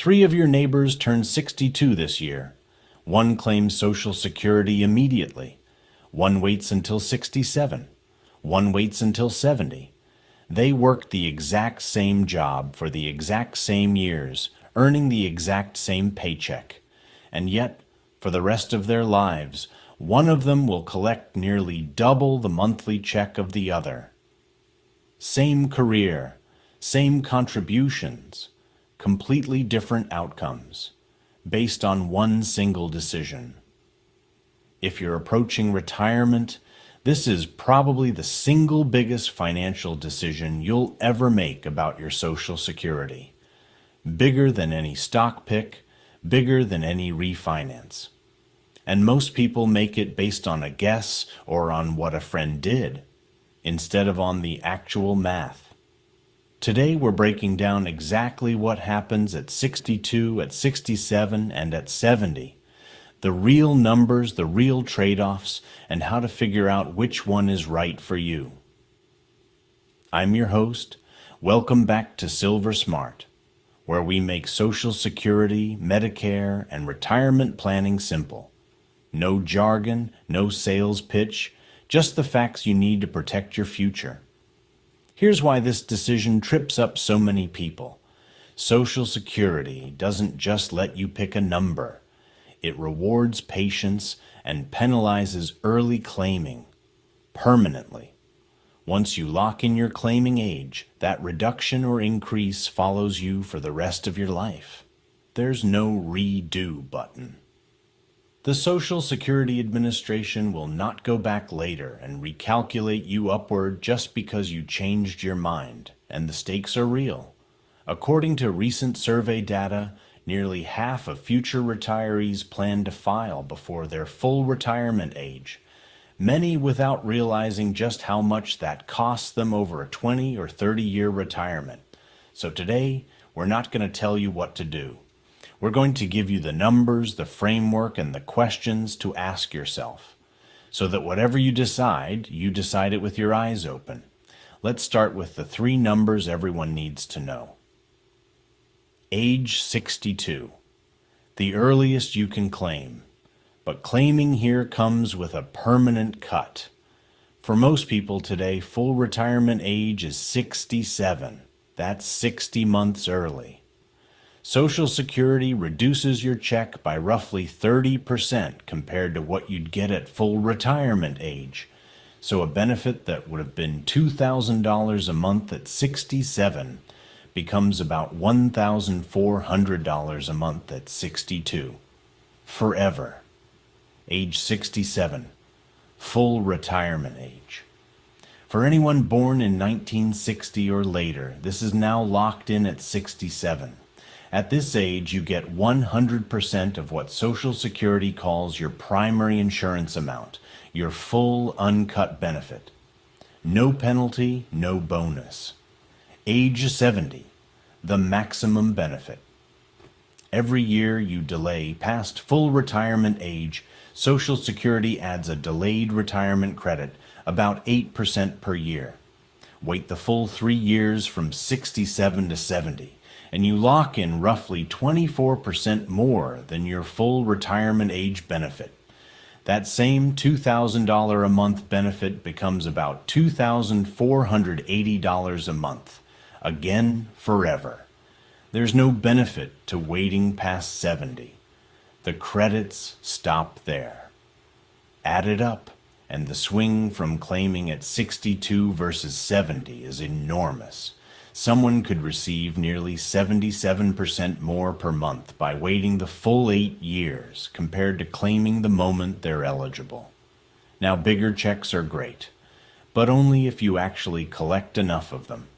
3 of your neighbors turn 62 this year. One claims Social Security immediately. One waits until 67. One waits until 70. They worked the exact same job for the exact same years, earning the exact same paycheck. And yet, for the rest of their lives, one of them will collect nearly double the monthly check of the other. Same career, same contributions, completely different outcomes, based on one single decision. If you're approaching retirement, this is probably the single biggest financial decision you'll ever make about your Social Security. Bigger than any stock pick, bigger than any refinance. And most people make it based on a guess or on what a friend did, instead of on the actual math. Today we're breaking down exactly what happens at 62, at 67, and at 70. The real numbers, the real trade-offs, and how to figure out which one is right for you. I'm your host. Welcome back to Silver Smart, where we make Social Security, Medicare, and retirement planning simple. No jargon, no sales pitch, just the facts you need to protect your future. Here's why this decision trips up so many people. Social Security doesn't just let you pick a number. It rewards patience and penalizes early claiming, permanently. Once you lock in your claiming age, that reduction or increase follows you for the rest of your life. There's no redo button. The Social Security Administration will not go back later and recalculate you upward just because you changed your mind, and the stakes are real. According to recent survey data, nearly half of future retirees plan to file before their full retirement age, many without realizing just how much that costs them over a 20 or 30-year retirement. So today, we're not going to tell you what to do. We're going to give you the numbers, the framework, and the questions to ask yourself, so that whatever you decide it with your eyes open. Let's start with the 3 numbers everyone needs to know. Age 62, the earliest you can claim, but claiming here comes with a permanent cut. For most people today, full retirement age is 67. That's 60 months early. Social Security reduces your check by roughly 30% compared to what you'd get at full retirement age. So a benefit that would have been $2,000 a month at 67 becomes about $1,400 a month at 62. Forever. Age 67. Full retirement age. For anyone born in 1960 or later, this is now locked in at 67. At this age, you get 100% of what Social Security calls your primary insurance amount, your full uncut benefit. No penalty, no bonus. Age 70, the maximum benefit. Every year you delay past full retirement age, Social Security adds a delayed retirement credit, about 8% per year. Wait the full 3 years from 67 to 70. And you lock in roughly 24% more than your full retirement age benefit. That same $2,000 a month benefit becomes about $2,480 a month. Again, forever. There's no benefit to waiting past 70. The credits stop there. Add it up, and the swing from claiming at 62 versus 70 is enormous. Someone could receive nearly 77% more per month by waiting the full 8 years compared to claiming the moment they're eligible. Now, bigger checks are great, but only if you actually collect enough of them.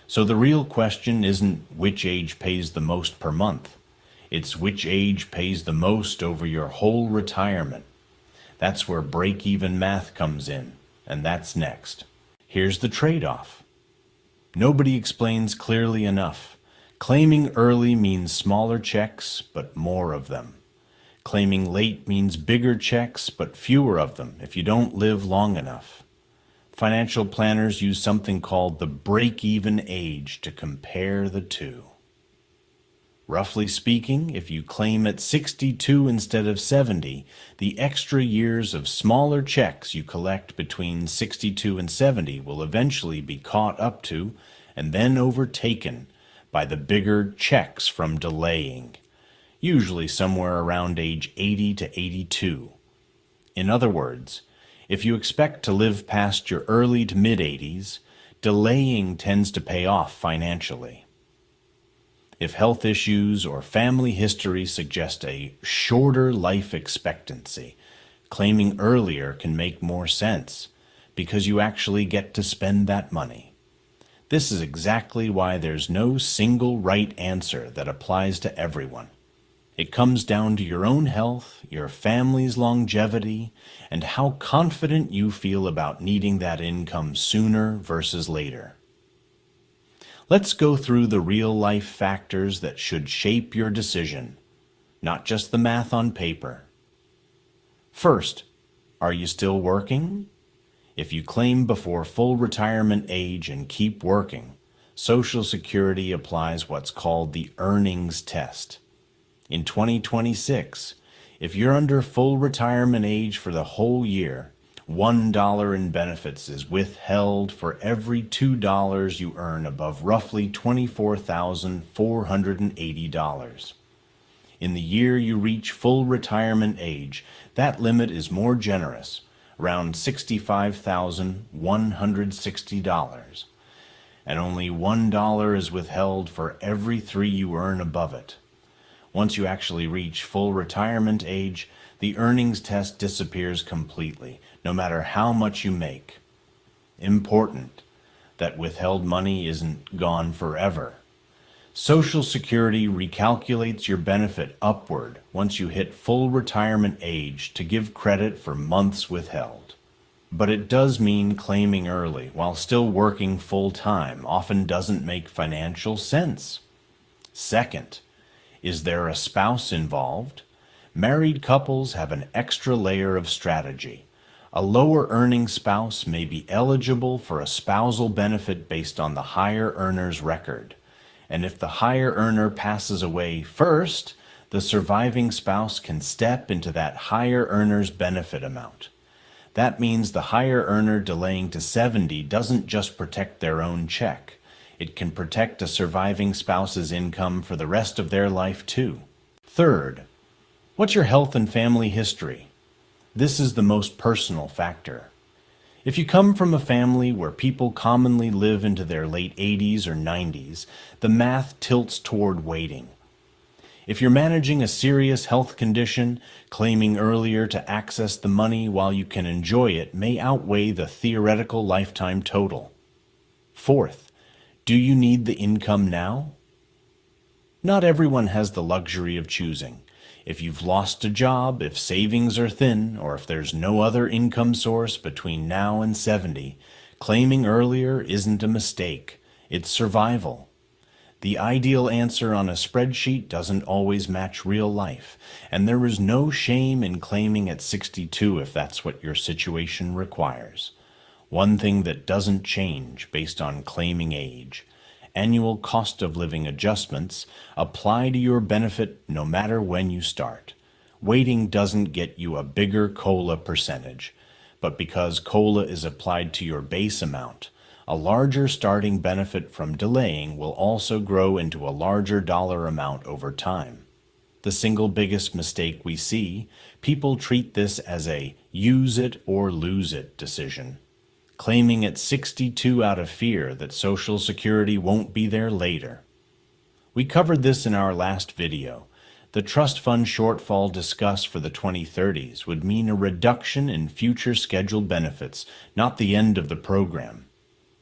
So the real question isn't which age pays the most per month. It's which age pays the most over your whole retirement. That's where break-even math comes in, and that's next. Here's the trade-off. Nobody explains clearly enough. Claiming early means smaller checks, but more of them. Claiming late means bigger checks, but fewer of them if you don't live long enough. Financial planners use something called the break-even age to compare the two. Roughly speaking, if you claim at 62 instead of 70, the extra years of smaller checks you collect between 62 and 70 will eventually be caught up to and then overtaken by the bigger checks from delaying, usually somewhere around age 80 to 82. In other words, if you expect to live past your early to mid-80s, delaying tends to pay off financially. If health issues or family history suggest a shorter life expectancy, claiming earlier can make more sense because you actually get to spend that money. This is exactly why there's no single right answer that applies to everyone. It comes down to your own health, your family's longevity, and how confident you feel about needing that income sooner versus later. Let's go through the real-life factors that should shape your decision, not just the math on paper. First, are you still working? If you claim before full retirement age and keep working, Social Security applies what's called the earnings test. In 2026, if you're under full retirement age for the whole year, $1 in benefits is withheld for every $2 you earn above roughly $24,480. In the year you reach full retirement age, that limit is more generous, around $65,160, and only $1 is withheld for every 3 you earn above it. Once you actually reach full retirement age, the earnings test disappears completely, no matter how much you make. Important that withheld money isn't gone forever. Social Security recalculates your benefit upward once you hit full retirement age to give credit for months withheld. But it does mean claiming early while still working full-time often doesn't make financial sense. Second, is there a spouse involved? Married couples have an extra layer of strategy. A lower earning spouse may be eligible for a spousal benefit based on the higher earner's record. And if the higher earner passes away first, the surviving spouse can step into that higher earner's benefit amount. That means the higher earner delaying to 70 doesn't just protect their own check. It can protect a surviving spouse's income for the rest of their life too. Third, what's your health and family history? This is the most personal factor. If you come from a family where people commonly live into their late 80s or 90s, the math tilts toward waiting. If you're managing a serious health condition, claiming earlier to access the money while you can enjoy it may outweigh the theoretical lifetime total. Fourth, do you need the income now? Not everyone has the luxury of choosing. If you've lost a job, if savings are thin, or if there's no other income source between now and 70, claiming earlier isn't a mistake. It's survival. The ideal answer on a spreadsheet doesn't always match real life, and there is no shame in claiming at 62 if that's what your situation requires. One thing that doesn't change based on claiming age: annual cost of living adjustments apply to your benefit no matter when you start. Waiting doesn't get you a bigger COLA percentage, but because COLA is applied to your base amount, a larger starting benefit from delaying will also grow into a larger dollar amount over time. The single biggest mistake we see, people treat this as a use it or lose it decision, claiming at 62 out of fear that Social Security won't be there later. We covered this in our last video. The trust fund shortfall discussed for the 2030s would mean a reduction in future scheduled benefits, not the end of the program.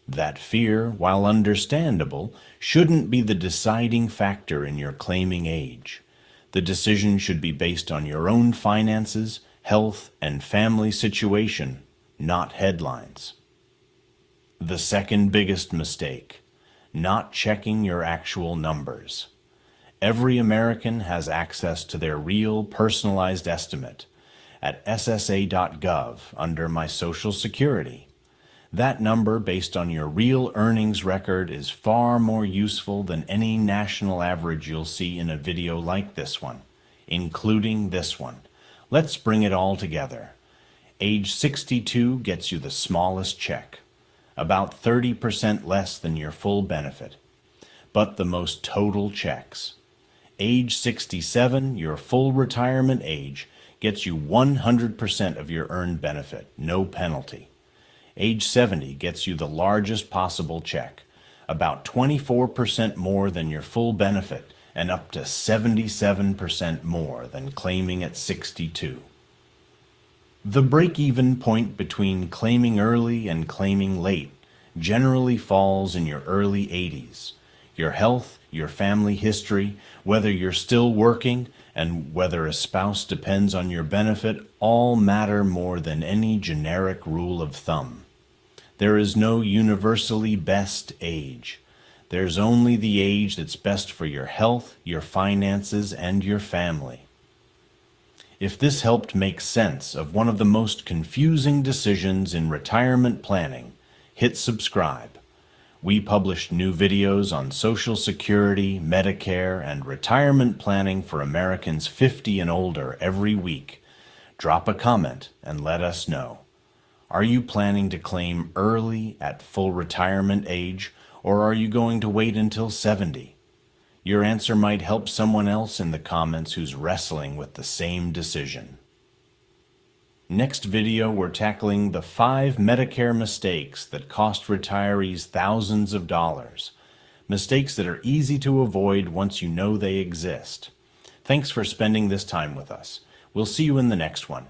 That fear, while understandable, shouldn't be the deciding factor in your claiming age. The decision should be based on your own finances, health, and family situation, not headlines. The second biggest mistake: not checking your actual numbers. Every American has access to their real personalized estimate at ssa.gov under My Social Security. That number, based on your real earnings record, is far more useful than any national average you'll see in a video like this one, including this one. Let's bring it all together. Age 62 gets you the smallest check, about 30% less than your full benefit, but the most total checks. Age 67, your full retirement age, gets you 100% of your earned benefit, no penalty. Age 70 gets you the largest possible check, about 24% more than your full benefit and up to 77% more than claiming at 62. The break-even point between claiming early and claiming late generally falls in your early 80s. Your health, your family history, whether you're still working, and whether a spouse depends on your benefit all matter more than any generic rule of thumb. There is no universally best age. There's only the age that's best for your health, your finances, and your family. If this helped make sense of one of the most confusing decisions in retirement planning, hit subscribe. We publish new videos on Social Security, Medicare, and retirement planning for Americans 50 and older every week. Drop a comment and let us know. Are you planning to claim early at full retirement age, or are you going to wait until 70? Your answer might help someone else in the comments who's wrestling with the same decision. Next video, we're tackling the 5 Medicare mistakes that cost retirees thousands of dollars. Mistakes that are easy to avoid once you know they exist. Thanks for spending this time with us. We'll see you in the next one.